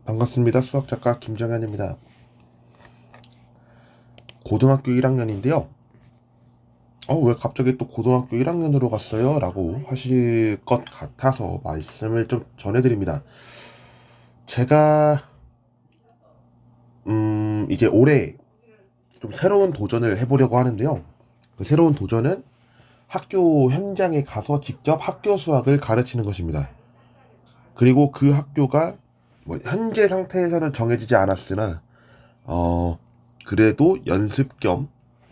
반갑습니다. 수학작가 김정현입니다. 고등학교 1학년인데요. 왜 갑자기 또 고등학교 1학년으로 갔어요? 라고 하실 것 같아서 말씀을 좀 전해드립니다. 제가 이제 올해 좀 새로운 도전을 해보려고 하는데요. 그 새로운 도전은 학교 현장에 가서 직접 학교 수학을 가르치는 것입니다. 그리고 그 학교가 뭐 현재 상태에서는 정해지지 않았으나 그래도 연습 겸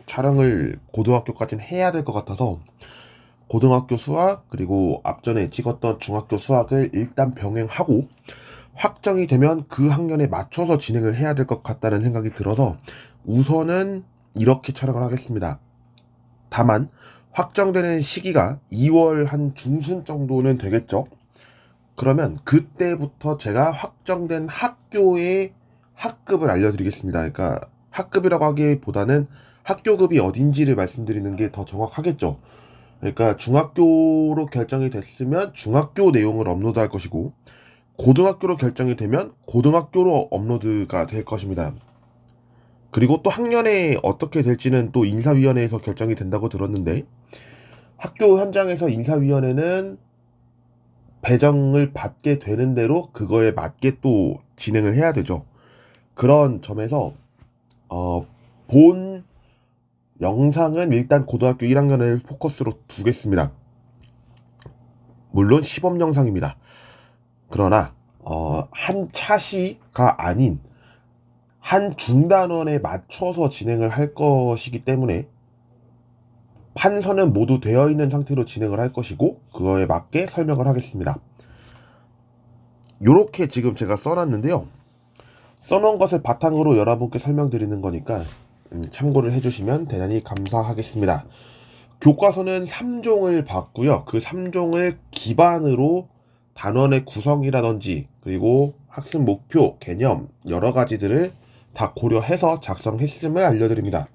촬영을 고등학교까지는 해야 될 것 같아서 고등학교 수학 그리고 앞전에 찍었던 중학교 수학을 일단 병행하고 확정이 되면 그 학년에 맞춰서 진행을 해야 될 것 같다는 생각이 들어서 우선은 이렇게 촬영을 하겠습니다. 다만 확정되는 시기가 2월 한 중순 정도는 되겠죠. 그러면 그때부터 제가 확정된 학교의 학급을 알려드리겠습니다. 그러니까 학급이라고 하기보다는 학교급이 어딘지를 말씀드리는 게 더 정확하겠죠. 그러니까 중학교로 결정이 됐으면 중학교 내용을 업로드할 것이고 고등학교로 결정이 되면 고등학교로 업로드가 될 것입니다. 그리고 또 학년에 어떻게 될지는 또 인사위원회에서 결정이 된다고 들었는데 학교 현장에서 인사위원회는 배정을 받게 되는 대로 그거에 맞게 또 진행을 해야 되죠. 그런 점에서 본 영상은 일단 고등학교 1학년을 포커스로 두겠습니다. 물론 시범 영상입니다. 그러나 한 차시가 아닌 한 중단원에 맞춰서 진행을 할 것이기 때문에 판서는 모두 되어 있는 상태로 진행을 할 것이고 그거에 맞게 설명을 하겠습니다. 요렇게 지금 제가 써놨는데요. 써놓은 것을 바탕으로 여러분께 설명드리는 거니까 참고를 해주시면 대단히 감사하겠습니다. 교과서는 3종을 봤고요. 그 3종을 기반으로 단원의 구성이라든지 그리고 학습 목표, 개념 여러 가지들을 다 고려해서 작성했음을 알려드립니다.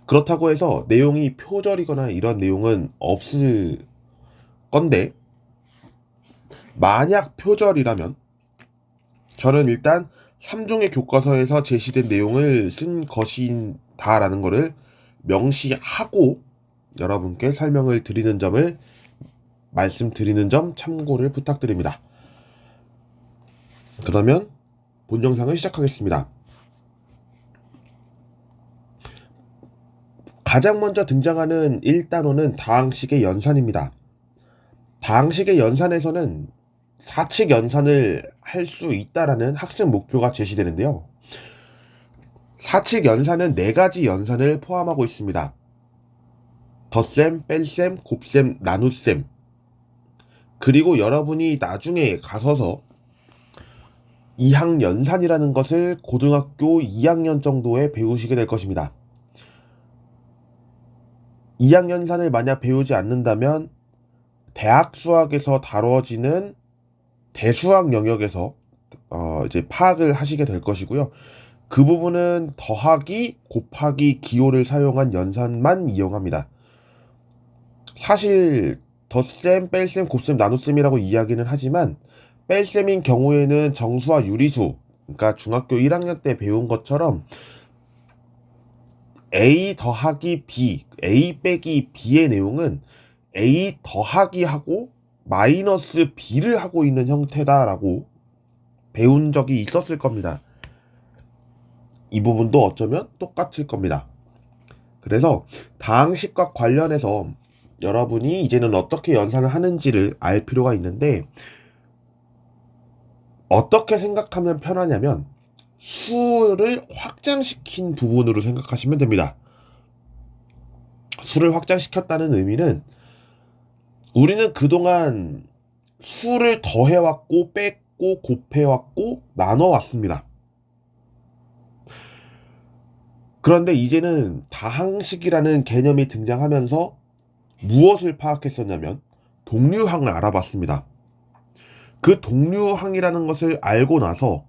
그렇다고 해서 내용이 표절이거나 이런 내용은 없을 건데 만약 표절이라면 저는 일단 3종의 교과서에서 제시된 내용을 쓴 것이다라는 것을 명시하고 여러분께 설명을 드리는 점을 말씀드리는 점 참고를 부탁드립니다. 그러면 본 영상을 시작하겠습니다. 가장 먼저 등장하는 1단원은 다항식의 연산입니다. 다항식의 연산에서는 사칙 연산을 할 수 있다라는 학습 목표가 제시되는데요. 사칙 연산은 4가지 연산을 포함하고 있습니다. 덧셈, 뺄셈, 곱셈, 나눗셈. 그리고 여러분이 나중에 가서서 이항연산이라는 것을 고등학교 2학년 정도에 배우시게 될 것입니다. 이항연산을 만약 배우지 않는다면 대학 수학에서 다뤄지는 대수학 영역에서 이제 파악을 하시게 될 것이고요. 그 부분은 더하기, 곱하기, 기호를 사용한 연산만 이용합니다. 사실 덧셈, 뺄셈, 곱셈, 나눗셈이라고 이야기는 하지만 뺄셈인 경우에는 정수와 유리수, 그러니까 중학교 1학년 때 배운 것처럼 A 더하기 B, A 빼기 B의 내용은 A 더하기 하고 마이너스 B를 하고 있는 형태다라고 배운 적이 있었을 겁니다. 이 부분도 어쩌면 똑같을 겁니다. 그래서 다항식과 관련해서 여러분이 이제는 어떻게 연산을 하는지를 알 필요가 있는데 어떻게 생각하면 편하냐면 수를 확장시킨 부분으로 생각하시면 됩니다. 수를 확장시켰다는 의미는 우리는 그동안 수를 더해왔고 뺐고 곱해왔고 나눠왔습니다. 그런데 이제는 다항식이라는 개념이 등장하면서 무엇을 파악했었냐면 동류항을 알아봤습니다. 그 동류항이라는 것을 알고 나서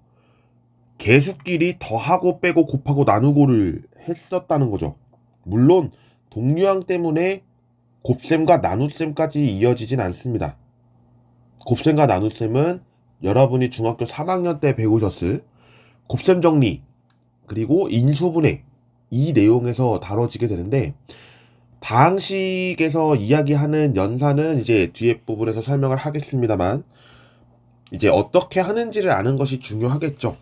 개수끼리 더하고 빼고 곱하고 나누고를 했었다는 거죠. 물론 동류항 때문에 곱셈과 나눗셈까지 이어지진 않습니다. 곱셈과 나눗셈은 여러분이 중학교 3학년 때 배우셨을 곱셈 정리 그리고 인수분해 이 내용에서 다뤄지게 되는데, 다항식에서 이야기하는 연산은 이제 뒤에 부분에서 설명을 하겠습니다만, 이제 어떻게 하는지를 아는 것이 중요하겠죠.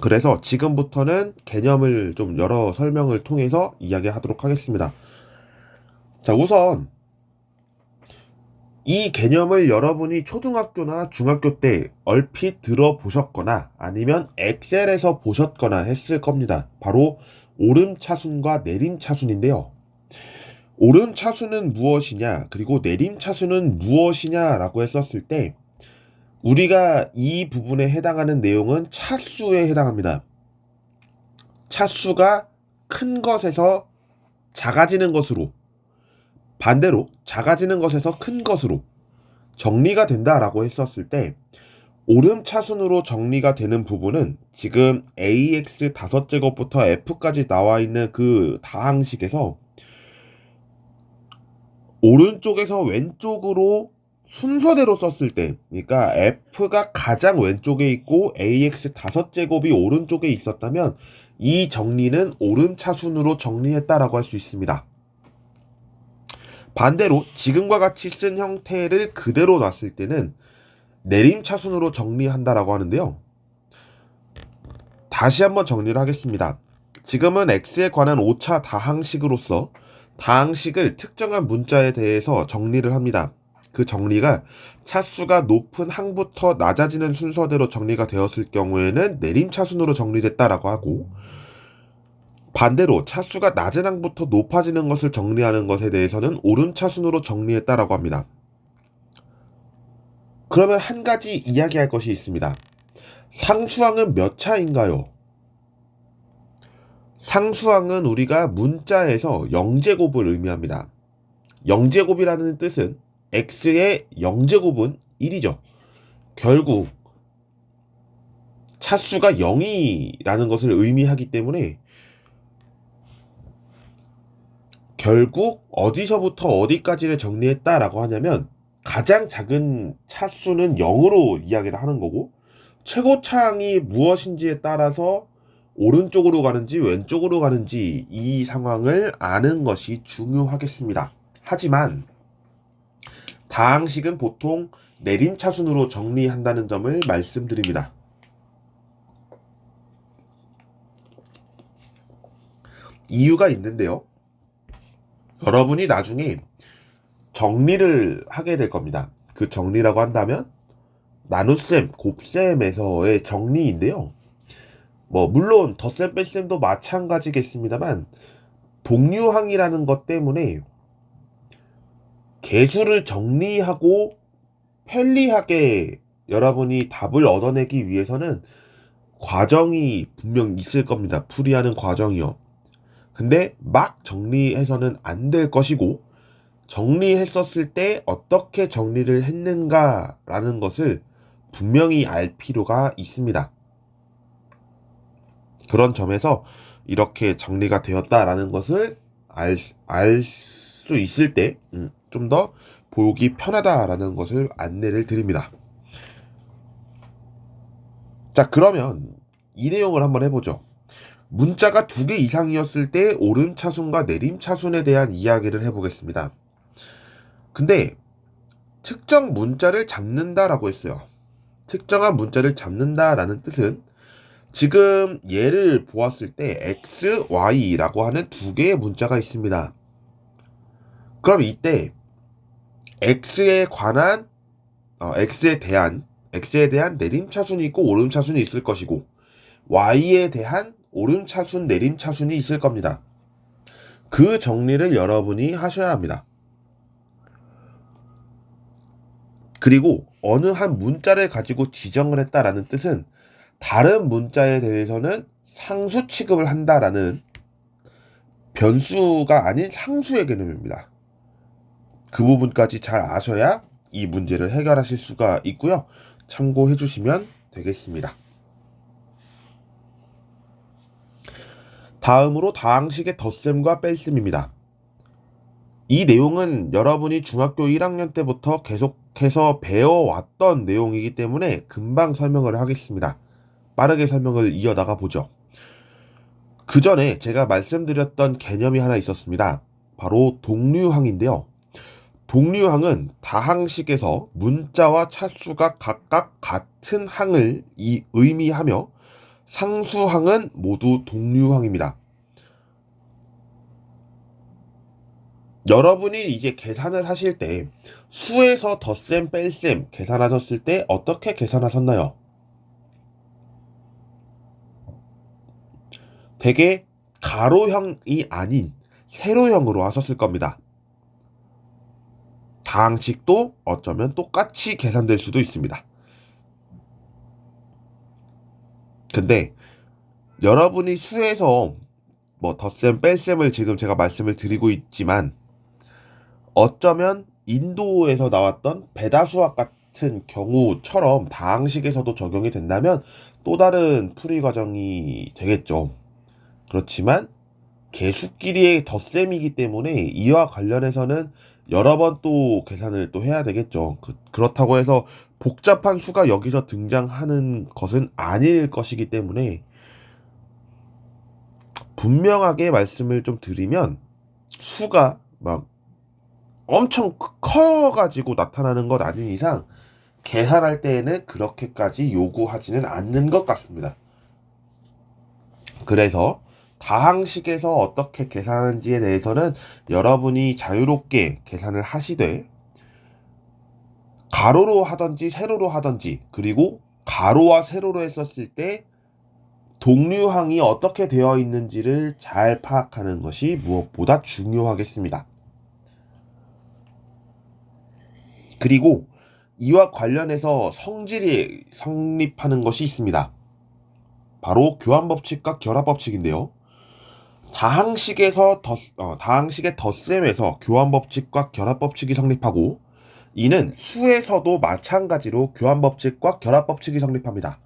그래서 지금부터는 개념을 좀 여러 설명을 통해서 이야기하도록 하겠습니다. 자, 우선 이 개념을 여러분이 초등학교나 중학교 때 얼핏 들어보셨거나 아니면 엑셀에서 보셨거나 했을 겁니다. 바로 오름차순과 내림차순인데요. 오름차순은 무엇이냐, 그리고 내림차순은 무엇이냐라고 했었을 때, 우리가 이 부분에 해당하는 내용은 차수에 해당합니다. 차수가 큰 것에서 작아지는 것으로, 반대로 작아지는 것에서 큰 것으로 정리가 된다라고 했었을 때, 오름차순으로 정리가 되는 부분은 지금 ax 5제곱부터 f까지 나와 있는 그 다항식에서 오른쪽에서 왼쪽으로 순서대로 썼을 때, 그러니까 f가 가장 왼쪽에 있고 ax 5제곱이 오른쪽에 있었다면 이 정리는 오름차순으로 정리했다라고 할 수 있습니다. 반대로 지금과 같이 쓴 형태를 그대로 놨을 때는 내림차순으로 정리한다라고 하는데요. 다시 한번 정리를 하겠습니다. 지금은 x에 관한 오차 다항식으로서 다항식을 특정한 문자에 대해서 정리를 합니다. 그 정리가 차수가 높은 항부터 낮아지는 순서대로 정리가 되었을 경우에는 내림차순으로 정리됐다라고 하고, 반대로 차수가 낮은 항부터 높아지는 것을 정리하는 것에 대해서는 오름차순으로 정리했다라고 합니다. 그러면 한 가지 이야기할 것이 있습니다. 상수항은 몇 차인가요? 상수항은 우리가 문자에서 0제곱을 의미합니다. 0제곱이라는 뜻은 x의 0제곱은 1이죠. 결국 차수가 0이라는 것을 의미하기 때문에 결국 어디서부터 어디까지를 정리했다라고 하냐면, 가장 작은 차수는 0으로 이야기를 하는 거고, 최고차항이 무엇인지에 따라서 오른쪽으로 가는지 왼쪽으로 가는지 이 상황을 아는 것이 중요하겠습니다. 하지만 다항식은 보통 내림차순으로 정리한다는 점을 말씀드립니다. 이유가 있는데요. 여러분이 나중에 정리를 하게 될 겁니다. 그 정리라고 한다면 나눗셈, 곱셈에서의 정리인데요. 물론 덧셈, 뺄셈도 마찬가지겠습니다만, 복류항이라는 것 때문에 개수를 정리하고 편리하게 여러분이 답을 얻어내기 위해서는 과정이 분명 있을 겁니다. 풀이하는 과정이요. 근데 막 정리해서는 안 될 것이고, 정리했었을 때 어떻게 정리를 했는가라는 것을 분명히 알 필요가 있습니다. 그런 점에서 이렇게 정리가 되었다라는 것을 알 수 있을 때 좀 더 보기 편하다라는 것을 안내를 드립니다. 자, 그러면 이 내용을 한번 해보죠. 문자가 2개 이상이었을 때 오름차순과 내림차순에 대한 이야기를 해보겠습니다. 근데 특정 문자를 잡는다라고 했어요. 특정한 문자를 잡는다라는 뜻은 지금 예를 보았을 때 x, y라고 하는 2개의 문자가 있습니다. 그럼 이때 x에 대한 내림차순이 있고 오름차순이 있을 것이고, y에 대한 오름차순, 내림차순이 있을 겁니다. 그 정리를 여러분이 하셔야 합니다. 그리고 어느 한 문자를 가지고 지정을 했다라는 뜻은 다른 문자에 대해서는 상수 취급을 한다라는 변수가 아닌 상수의 개념입니다. 그 부분까지 잘 아셔야 이 문제를 해결하실 수가 있고요. 참고해 주시면 되겠습니다. 다음으로 다항식의 덧셈과 뺄셈입니다. 이 내용은 여러분이 중학교 1학년 때부터 계속해서 배워왔던 내용이기 때문에 금방 설명을 하겠습니다. 빠르게 설명을 이어나가 보죠. 그 전에 제가 말씀드렸던 개념이 하나 있었습니다. 바로 동류항인데요. 동류항은 다항식에서 문자와 차수가 각각 같은 항을 의미하며 상수항은 모두 동류항입니다. 여러분이 이제 계산을 하실 때 수에서 덧셈 뺄셈 계산하셨을 때 어떻게 계산하셨나요? 대개 가로형이 아닌 세로형으로 하셨을 겁니다. 다항식도 어쩌면 똑같이 계산될 수도 있습니다. 근데 여러분이 수에서 뭐 덧셈 뺄셈을 지금 제가 말씀을 드리고 있지만 어쩌면 인도에서 나왔던 배다수학 같은 경우처럼 다항식에서도 적용이 된다면 또 다른 풀이 과정이 되겠죠. 그렇지만 개수끼리의 덧셈이기 때문에 이와 관련해서는 여러 번 또 계산을 또 해야 되겠죠. 그렇다고 해서 복잡한 수가 여기서 등장하는 것은 아닐 것이기 때문에 분명하게 말씀을 좀 드리면 수가 막 엄청 커가지고 나타나는 것 아닌 이상 계산할 때에는 그렇게까지 요구하지는 않는 것 같습니다. 그래서 다항식에서 어떻게 계산하는지에 대해서는 여러분이 자유롭게 계산을 하시되 가로로 하든지 세로로 하든지 그리고 가로와 세로로 했었을 때 동류항이 어떻게 되어 있는지를 잘 파악하는 것이 무엇보다 중요하겠습니다. 그리고 이와 관련해서 성질이 성립하는 것이 있습니다. 바로 교환법칙과 결합법칙인데요. 다항식의 덧셈에서 교환법칙과 결합법칙이 성립하고 이는 수에서도 마찬가지로 교환법칙과 결합법칙이 성립합니다.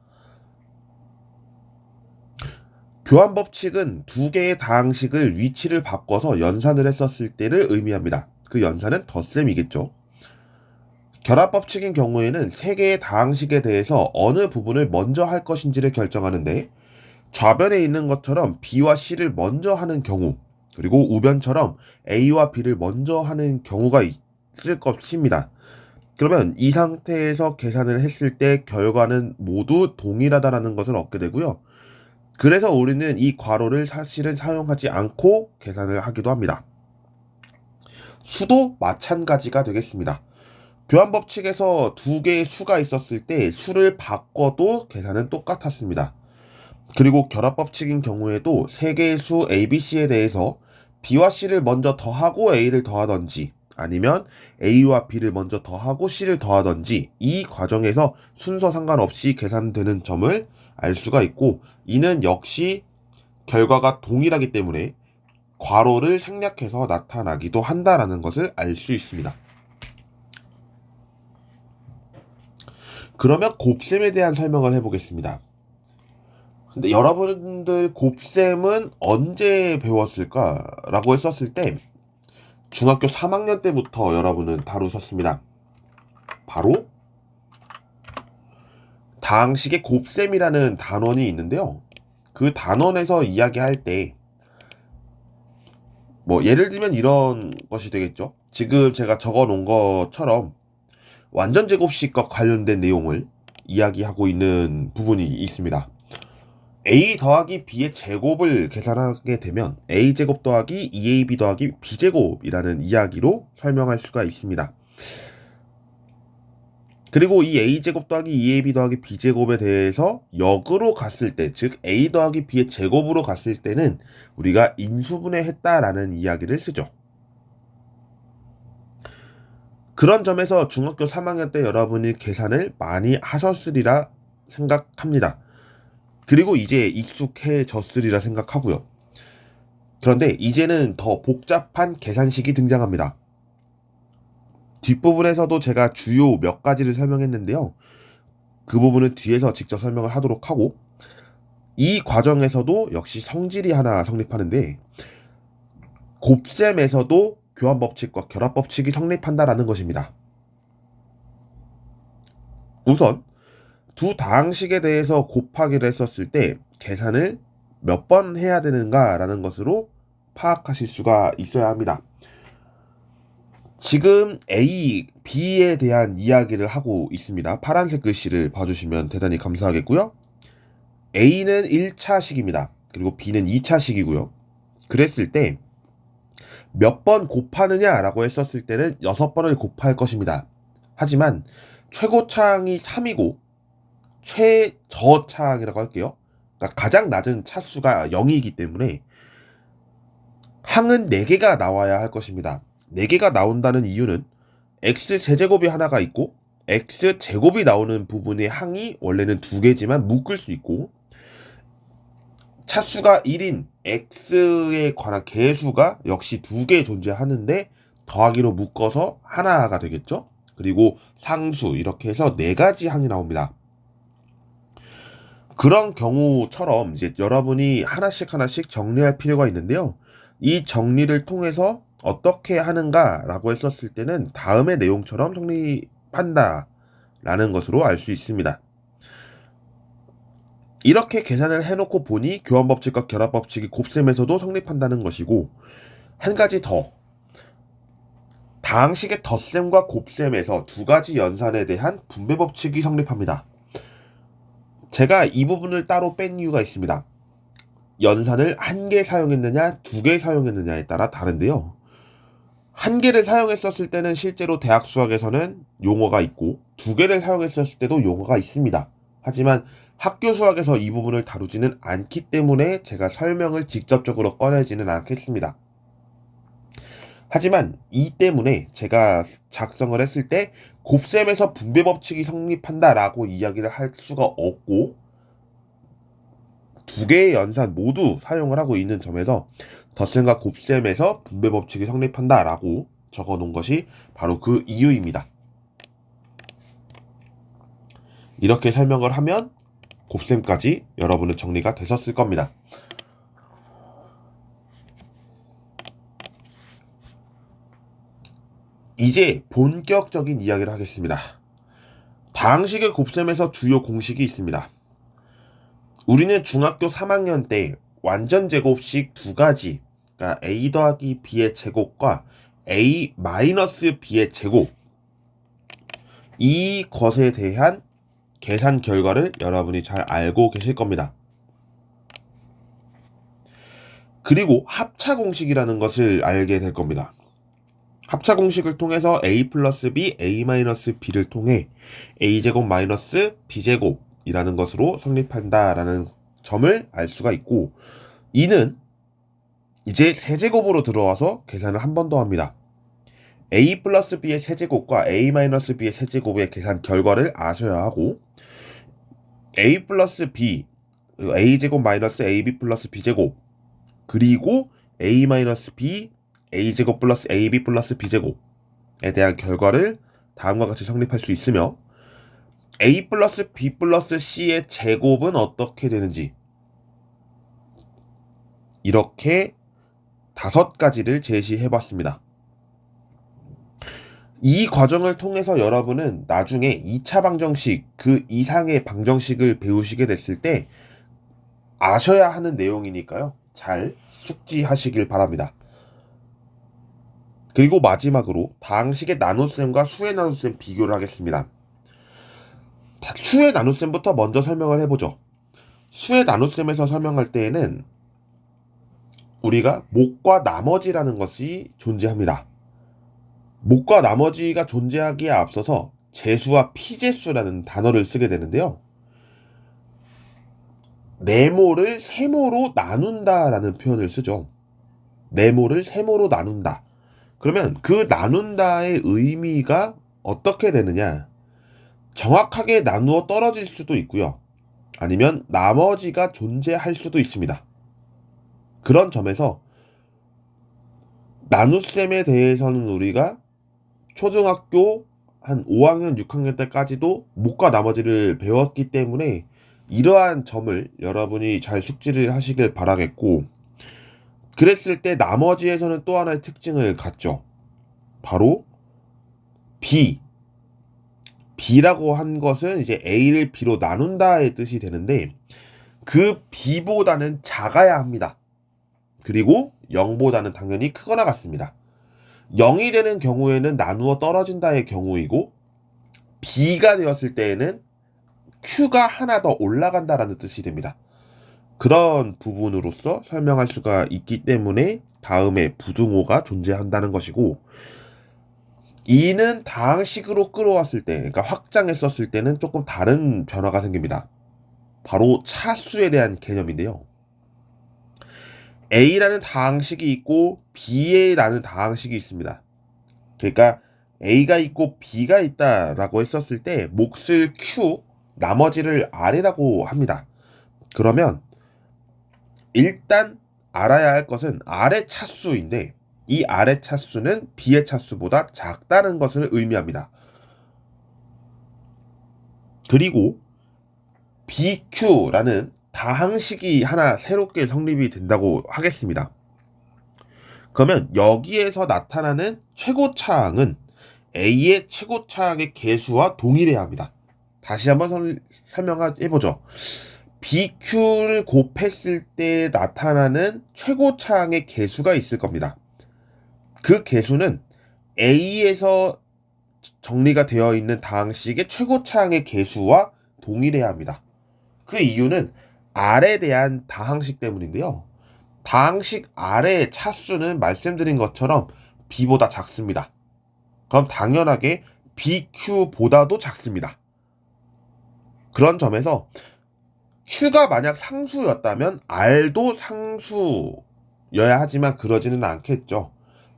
교환법칙은 두 개의 다항식을 위치를 바꿔서 연산을 했었을 때를 의미합니다. 그 연산은 덧셈이겠죠. 결합법칙인 경우에는 세 개의 다항식에 대해서 어느 부분을 먼저 할 것인지를 결정하는데 좌변에 있는 것처럼 B와 C를 먼저 하는 경우 그리고 우변처럼 A와 B를 먼저 하는 경우가 있을 것입니다. 그러면 이 상태에서 계산을 했을 때 결과는 모두 동일하다라는 것을 얻게 되고요. 그래서 우리는 이 괄호를 사실은 사용하지 않고 계산을 하기도 합니다. 수도 마찬가지가 되겠습니다. 교환법칙에서 두 개의 수가 있었을 때 수를 바꿔도 계산은 똑같았습니다. 그리고 결합법칙인 경우에도 세 개의 수 A, B, C에 대해서 B와 C를 먼저 더하고 A를 더하던지 아니면 A와 B를 먼저 더하고 C를 더하던지 이 과정에서 순서 상관없이 계산되는 점을 알 수가 있고 이는 역시 결과가 동일하기 때문에 괄호를 생략해서 나타나기도 한다라는 것을 알 수 있습니다. 그러면 곱셈에 대한 설명을 해보겠습니다. 근데 여러분들 곱셈은 언제 배웠을까라고 했었을 때 중학교 3학년 때부터 여러분은 다루셨습니다. 바로 다항식의 곱셈이라는 단원이 있는데요. 그 단원에서 이야기할 때 뭐 예를 들면 이런 것이 되겠죠. 지금 제가 적어 놓은 것처럼 완전 제곱식과 관련된 내용을 이야기하고 있는 부분이 있습니다. a 더하기 b의 제곱을 계산하게 되면 a제곱 더하기 2ab 더하기 b제곱이라는 이야기로 설명할 수가 있습니다. 그리고 이 a제곱 더하기 2ab 더하기 b제곱에 대해서 역으로 갔을 때, 즉 a 더하기 b의 제곱으로 갔을 때는 우리가 인수분해했다라는 이야기를 쓰죠. 그런 점에서 중학교 3학년 때 여러분이 계산을 많이 하셨으리라 생각합니다. 그리고 이제 익숙해졌으리라 생각하고요. 그런데 이제는 더 복잡한 계산식이 등장합니다. 뒷부분에서도 제가 주요 몇 가지를 설명했는데요. 그 부분은 뒤에서 직접 설명을 하도록 하고 이 과정에서도 역시 성질이 하나 성립하는데 곱셈에서도 교환법칙과 결합법칙이 성립한다라는 것입니다. 우선 두 다항식에 대해서 곱하기를 했었을 때 계산을 몇 번 해야 되는가라는 것으로 파악하실 수가 있어야 합니다. 지금 A, B에 대한 이야기를 하고 있습니다. 파란색 글씨를 봐주시면 대단히 감사하겠고요. A는 1차식입니다. 그리고 B는 2차식이고요. 그랬을 때 몇 번 곱하느냐라고 했었을 때는 6번을 곱할 것입니다. 하지만 최고차항이 3이고 최저차항이라고 할게요. 그러니까 가장 낮은 차수가 0이기 때문에 항은 4개가 나와야 할 것입니다. 4개가 나온다는 이유는 x세제곱이 하나가 있고 x제곱이 나오는 부분의 항이 원래는 2개지만 묶을 수 있고 차수가 1인 x에 관한 개수가 역시 2개 존재하는데 더하기로 묶어서 하나가 되겠죠. 그리고 상수 이렇게 해서 4가지 항이 나옵니다. 그런 경우처럼 이제 여러분이 하나씩 정리할 필요가 있는데요. 이 정리를 통해서 어떻게 하는가라고 했었을 때는 다음의 내용처럼 성립한다 라는 것으로 알 수 있습니다. 이렇게 계산을 해놓고 보니 교환법칙과 결합법칙이 곱셈에서도 성립한다는 것이고, 한 가지 더, 다항식의 덧셈과 곱셈에서 2가지 연산에 대한 분배법칙이 성립합니다. 제가 이 부분을 따로 뺀 이유가 있습니다. 연산을 1개 사용했느냐 2개 사용했느냐에 따라 다른데요. 1개를 사용했었을 때는 실제로 대학 수학에서는 용어가 있고 2개를 사용했었을 때도 용어가 있습니다. 하지만 학교 수학에서 이 부분을 다루지는 않기 때문에 제가 설명을 직접적으로 꺼내지는 않겠습니다. 하지만 이 때문에 제가 작성을 했을 때 곱셈에서 분배법칙이 성립한다라고 이야기를 할 수가 없고 2개의 연산 모두 사용을 하고 있는 점에서 덧셈과 곱셈에서 분배법칙이 성립한다라고 적어놓은 것이 바로 그 이유입니다. 이렇게 설명을 하면 곱셈까지 여러분은 정리가 되셨을 겁니다. 이제 본격적인 이야기를 하겠습니다. 다항식의 곱셈에서 주요 공식이 있습니다. 우리는 중학교 3학년 때 완전 제곱식 2가지, 그러니까 a 더하기 b의 제곱과 a 마이너스 b의 제곱, 이 것에 대한 계산 결과를 여러분이 잘 알고 계실 겁니다. 그리고 합차 공식이라는 것을 알게 될 겁니다. 합차 공식을 통해서 a 플러스 b, a 마이너스 b를 통해 a제곱 마이너스 b제곱이라는 것으로 성립한다라는 점을 알 수가 있고, 이는 이제 세제곱으로 들어와서 계산을 한 번 더 합니다. a 플러스 b의 세제곱과 a 마이너스 b의 세제곱의 계산 결과를 아셔야 하고, a 플러스 b, a제곱 마이너스 ab 플러스 b제곱, 그리고 a 마이너스 b, a제곱 플러스 ab 플러스 b제곱에 대한 결과를 다음과 같이 성립할 수 있으며, a 플러스 b 플러스 c의 제곱은 어떻게 되는지 이렇게 5가지를 제시해봤습니다. 이 과정을 통해서 여러분은 나중에 2차 방정식, 그 이상의 방정식을 배우시게 됐을 때 아셔야 하는 내용이니까요. 잘 숙지하시길 바랍니다. 그리고 마지막으로 다항식의 나눗셈과 수의 나눗셈 비교를 하겠습니다. 수의 나눗셈부터 먼저 설명을 해보죠. 수의 나눗셈에서 설명할 때에는 우리가 목과 나머지라는 것이 존재합니다. 목과 나머지가 존재하기에 앞서서 제수와 피제수라는 단어를 쓰게 되는데요. 네모를 세모로 나눈다라는 표현을 쓰죠. 네모를 세모로 나눈다. 그러면 그 나눈다의 의미가 어떻게 되느냐? 정확하게 나누어 떨어질 수도 있고요. 아니면 나머지가 존재할 수도 있습니다. 그런 점에서 나눗셈에 대해서는 우리가 초등학교 한 5학년, 6학년 때까지도 목과 나머지를 배웠기 때문에 이러한 점을 여러분이 잘 숙지를 하시길 바라겠고, 그랬을 때 나머지에서는 또 하나의 특징을 갖죠. 바로 B. B라고 한 것은 이제 A를 B로 나눈다의 뜻이 되는데 그 B보다는 작아야 합니다. 그리고 0보다는 당연히 크거나 같습니다. 0이 되는 경우에는 나누어 떨어진다의 경우이고 B가 되었을 때에는 Q가 하나 더 올라간다라는 뜻이 됩니다. 그런 부분으로서 설명할 수가 있기 때문에 다음에 부등호가 존재한다는 것이고 2는 다항식으로 끌어왔을 때, 그러니까 확장했었을 때는 조금 다른 변화가 생깁니다. 바로 차수에 대한 개념인데요. A라는 다항식이 있고 B라는 다항식이 있습니다. 그러니까 A가 있고 B가 있다라고 했었을 때 몫을 Q, 나머지를 R이라고 합니다. 그러면 일단 알아야 할 것은 R의 차수인데 이 R의 차수는 B의 차수보다 작다는 것을 의미합니다. 그리고 BQ라는 다항식이 하나 새롭게 성립이 된다고 하겠습니다. 그러면 여기에서 나타나는 최고차항은 A의 최고차항의 개수와 동일해야 합니다. 다시 한번 설명해보죠. BQ를 곱했을 때 나타나는 최고차항의 개수가 있을 겁니다. 그 개수는 A에서 정리가 되어 있는 다항식의 최고차항의 개수와 동일해야 합니다. 그 이유는 R에 대한 다항식 때문인데요. 다항식 R의 차수는 말씀드린 것처럼 B보다 작습니다. 그럼 당연하게 BQ보다도 작습니다. 그런 점에서 Q가 만약 상수였다면 R도 상수여야 하지만 그러지는 않겠죠.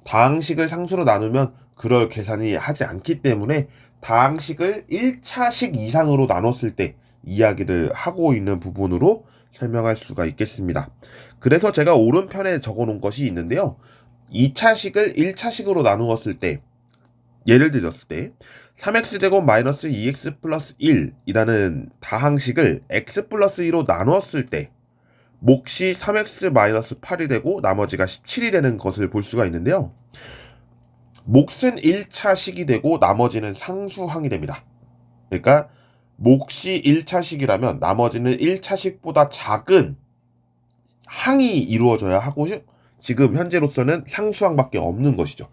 다항식을 상수로 나누면 그럴 계산이 하지 않기 때문에 다항식을 1차식 이상으로 나눴을 때 이야기를 하고 있는 부분으로 설명할 수가 있겠습니다. 그래서 제가 오른편에 적어 놓은 것이 있는데요. 2차식을 1차식으로 나누었을 때 예를 들었을 때 3x제곱 마이너스 2x 플러스 1이라는 다항식을 x 플러스 2로 나누었을 때 몫이 3x 마이너스 8이 되고 나머지가 17이 되는 것을 볼 수가 있는데요. 몫은 1차식이 되고 나머지는 상수항이 됩니다. 그러니까 몫이 1차식이라면 나머지는 1차식보다 작은 항이 이루어져야 하고 지금 현재로서는 상수항밖에 없는 것이죠.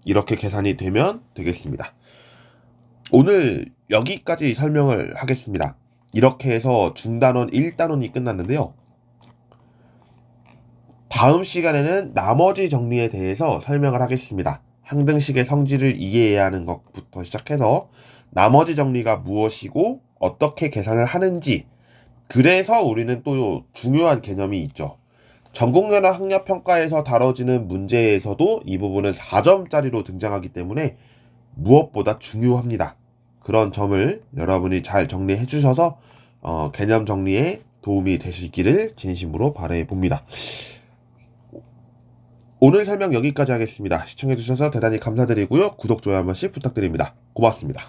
이렇게 계산이 되면 되겠습니다. 오늘 여기까지 설명을 하겠습니다. 이렇게 해서 중단원 1단원이 끝났는데요. 다음 시간에는 나머지 정리에 대해서 설명을 하겠습니다. 항등식의 성질을 이해해야 하는 것부터 시작해서 나머지 정리가 무엇이고 어떻게 계산을 하는지, 그래서 우리는 또 중요한 개념이 있죠. 전국연합 학력평가에서 다뤄지는 문제에서도 이 부분은 4점짜리로 등장하기 때문에 무엇보다 중요합니다. 그런 점을 여러분이 잘 정리해 주셔서 개념 정리에 도움이 되시기를 진심으로 바라해 봅니다. 오늘 설명 여기까지 하겠습니다. 시청해 주셔서 대단히 감사드리고요. 구독, 좋아요 한 번씩 부탁드립니다. 고맙습니다.